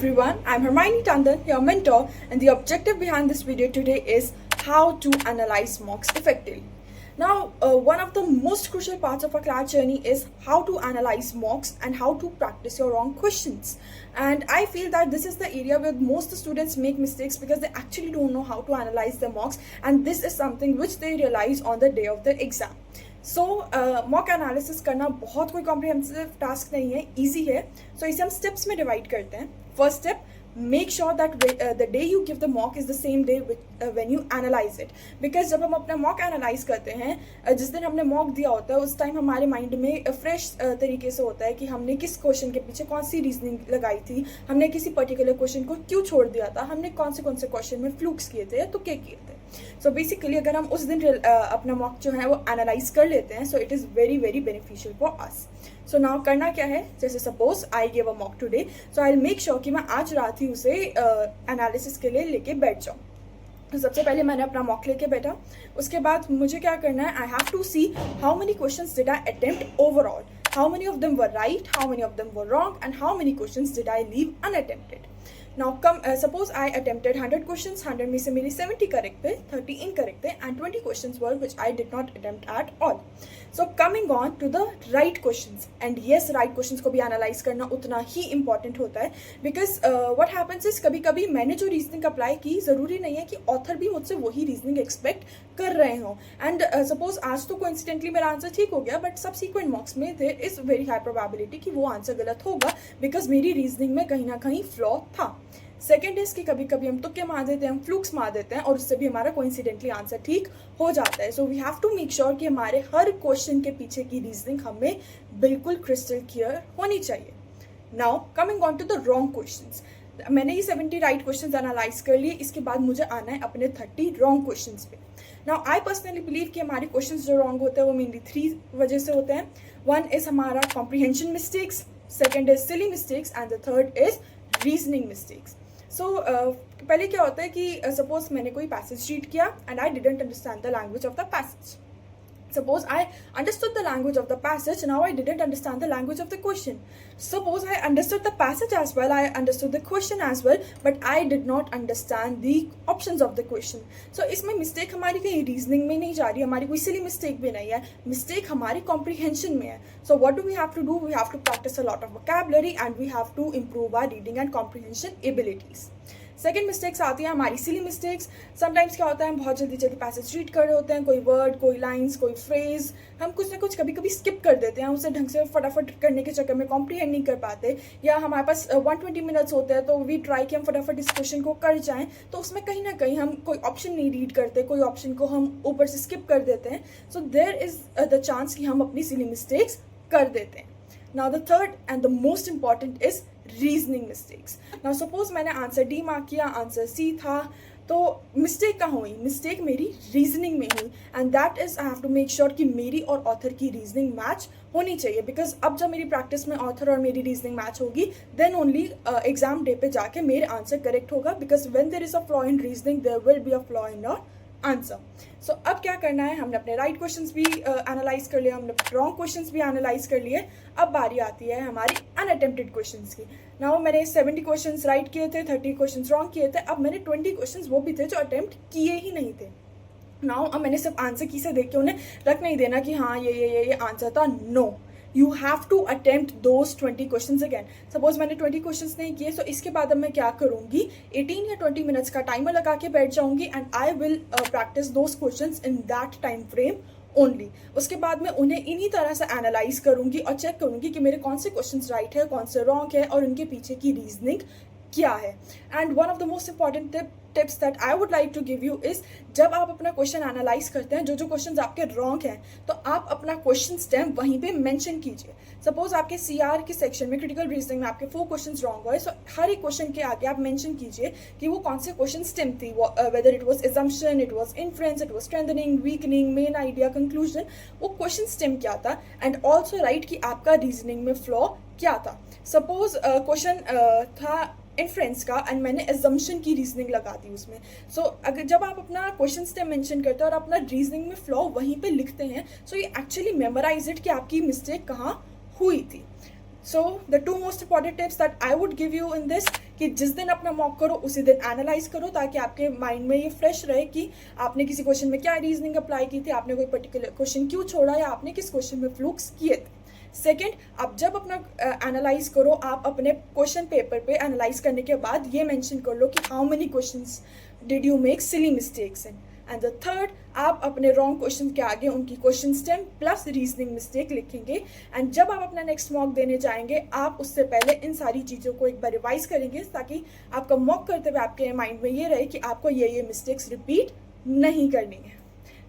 everyone, I'm Hermione Tandon, your mentor, and the objective behind this video today is how to analyze mocks effectively. Now, one of the most crucial parts of our class journey is how to analyze mocks and how to practice your wrong questions. And I feel that this is the area where most students make mistakes because they actually don't know how to analyze the mocks, and this is something which they realize on the day of the exam. So mock analysis करना बहुत कोई comprehensive task नहीं है, easy है. सो इसे हम steps में divide करते हैं. First step, make sure that the day you give the mock is the same day when you analyse it. Because जब हम अपना मॉक एनालाइज करते हैं, जिस दिन हमने मॉक दिया होता है उस टाइम हमारे माइंड में फ्रेश तरीके से होता है कि हमने किस क्वेश्चन के पीछे कौन सी रीजनिंग लगाई थी, हमने किसी पर्टिकुलर क्वेश्चन को क्यों छोड़ दिया था, हमने कौन से क्वेश्चन में फ्लूक्स किए थे या तुक्के किए थे. सो बेसिकली अगर हम उस दिन अपना मॉक जो है वो एनालाइज कर लेते हैं, so it is very very beneficial for us. So now करना क्या है, जैसे suppose I give a mock today, so I will make sure कि मैं आज रात ही उसे एनालिसिस के लिए लेके बैठ जाऊँ. तो सबसे पहले मैंने अपना मॉक लेके बैठा. उसके बाद मुझे क्या करना है, I have to see how many questions did I attempt overall, how many of them were right, how many of them were wrong, and how many questions did I leave unattempted. Now suppose I attempted 100 questions, 100 में से मेरी 70 correct थे, 30 incorrect थे, and 20 questions were which I did not attempt at all. So coming on to the right questions, and yes, right questions को भी analyse करना उतना ही important होता है. बिकॉज what happens is कभी कभी मैंने जो रीजनिंग अप्लाई की, ज़रूरी नहीं है कि ऑथर भी मुझसे वही रीजनिंग एक्सपेक्ट कर रहे हों. एंड सपोज आज तो कोइंसिडेंटली मेरा आंसर ठीक हो गया, बट सबसीक्वेंट मॉक्स में there is very high probability कि वो आंसर गलत होगा, बिकॉज मेरी रीजनिंग में कहीं ना कहीं फ्लॉ था. सेकेंड इज कि कभी कभी हम तुक्के मार देते हैं, हम फ्लूक्स मार देते हैं, और उससे भी हमारा कोइंसिडेंटली आंसर ठीक हो जाता है. So we have to make sure कि हमारे हर क्वेश्चन के पीछे की रीजनिंग हमें बिल्कुल क्रिस्टल क्लियर होनी चाहिए. Now coming on to the wrong questions, मैंने ये 70 राइट क्वेश्चंस एनालाइज कर लिए. इसके बाद मुझे आना है अपने 30 रॉन्ग क्वेश्चंस पे. नाउ आई पर्सनली बिलीव कि हमारे क्वेश्चंस जो रॉन्ग होते हैं वो मेनली 3 वजह से होते हैं. वन इज हमारा comprehension mistakes, second is silly mistakes, and the third is reasoning mistakes. So पहले क्या होता है कि सपोज मैंने कोई पैसेज रीड किया and I didn't understand the language of the passage. Suppose I understood the language of the passage, now I didn't understand the language of the question. Suppose I understood the passage as well, I understood the question as well, but I did not understand the options of the question. So इसमें mistake हमारी कहीं reasoning में नहीं जा रही, हमारी कोई silly mistake भी नहीं है, mistake हमारी comprehension में है. So what do we have to do? We have to practice a lot of vocabulary and we have to improve our reading and comprehension abilities. Second mistakes आती हैं हमारी silly mistakes. Sometimes क्या होता है, हम बहुत जल्दी जल्दी पैसेज रीड कर रहे होते हैं, कोई वर्ड, कोई लाइंस, कोई फ्रेज हम कुछ ना कुछ कभी कभी स्किप कर देते हैं, उसे ढंग से फटाफट करने के चक्कर में कॉम्प्रीहेंड नहीं कर पाते, या हमारे पास 120 मिनट्स होते हैं तो वी ट्राई कि हम फटाफट इस क्वेश्चन को कर जाएं, तो उसमें कहीं ना कहीं हम कोई ऑप्शन नहीं रीड करते, कोई ऑप्शन को हम ऊपर से स्किप कर देते हैं. So there is the chance कि हम अपनी सिली मिस्टेक्स कर देते हैं. Now the third and the most important is reasoning mistakes. Now suppose मैंने आंसर डी मार्क किया, आंसर सी था, तो मिस्टेक कहाँ हुई? मिस्टेक मेरी रीजनिंग में हुई, and that is I have to make sure कि मेरी और ऑथर की रीजनिंग मैच होनी चाहिए. बिकॉज अब जब मेरी प्रैक्टिस में ऑथर और मेरी रीजनिंग मैच होगी, देन ओनली एग्जाम डे पे जाके मेरे आंसर करेक्ट होगा. Because when there is a flaw in reasoning there will be a flaw in your answer. So अब क्या करना है, हमने अपने राइट क्वेश्चंस भी एनालाइज कर लिए, हमने रॉन्ग क्वेश्चंस भी एनालाइज कर लिए. अब बारी आती है हमारी अनअटेम्प्टेड क्वेश्चंस की. नाउ मैंने 70 क्वेश्चंस राइट किए थे, 30 क्वेश्चंस रॉन्ग किए थे. अब मैंने 20 क्वेश्चंस वो भी थे जो अटेम्प्ट किए ही नहीं थे. नाउ अब मैंने सिर्फ आंसर की से देख के उन्हें रख नहीं देना कि हाँ ये आंसर था. No, you have to attempt those 20 questions again. Suppose मैंने 20 क्वेश्चंस नहीं किए, सो इसके बाद अब मैं क्या करूँगी, 18 या 20 मिनट्स का टाइमर लगा के बैठ जाऊँगी, and I will practice those questions in that time frame only. उसके बाद मैं उन्हें इन्हीं तरह से एनालाइज करूँगी और चेक करूँगी कि मेरे कौन से क्वेश्चंस राइट है, कौन से रॉन्ग है, और उनके पीछे की रीजनिंग क्या है. And one of the most important tips that I would like to give you is, जब आप अपना क्वेश्चन एनालाइज करते हैं, जो क्वेश्चंस आपके रॉन्ग हैं, तो आप अपना क्वेश्चन स्टेम वहीं पे मेंशन कीजिए. सपोज आपके सीआर के सेक्शन में क्रिटिकल रीजनिंग में आपके 4 क्वेश्चंस रॉन्ग हुए, सो हर एक क्वेश्चन के आगे आप मेंशन कीजिए कि वो कौन से क्वेश्चन स्टेम थी, whether it was assumption, it was inference, it was strengthening, weakening, main idea, conclusion, वो क्वेश्चन स्टेम क्या था, एंड ऑल्सो राइट कि आपका रीजनिंग में फ्लॉ क्या था. सपोज क्वेश्चन था इन्फ्रेंस का एंड मैंने एजम्पशन की रीजनिंग लगा दी उसमें. सो अगर जब आप अपना क्वेश्चन स्टेम मेंशन करते हैं और अपना रीजनिंग में फ्लॉ वहीं पे लिखते हैं, सो ये एक्चुअली मेमोराइज इट कि आपकी मिस्टेक कहाँ हुई थी. So the two most important tips that I would give you in this कि जिस दिन अपना मॉक करो उसी दिन एनालाइज करो, ताकि आपके माइंड में ये फ्रेश रहे कि आपने किसी क्वेश्चन में क्या रीजनिंग अप्लाई की थी, आपने कोई पर्टिकुलर क्वेश्चन क्यों छोड़ा, या आपने किस क्वेश्चन में फ्लूक्स किए थे। सेकेंड, आप जब अपना एनालाइज करो, आप अपने क्वेश्चन पेपर पे एनालाइज करने के बाद ये मेंशन कर लो कि how many questions did you make silly mistakes in. And the third, आप अपने रॉन्ग क्वेश्चन के आगे उनकी question stem plus reasoning mistake लिखेंगे। एंड जब आप अपना नेक्स्ट मॉक देने जाएंगे, आप उससे पहले इन सारी चीज़ों को एक बार रिवाइज करेंगे, ताकि आपका मॉक करते हुए आपके माइंड में ये रहे कि आपको ये मिस्टेक्स रिपीट नहीं करनी है।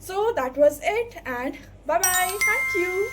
So that was it and bye bye, thank you.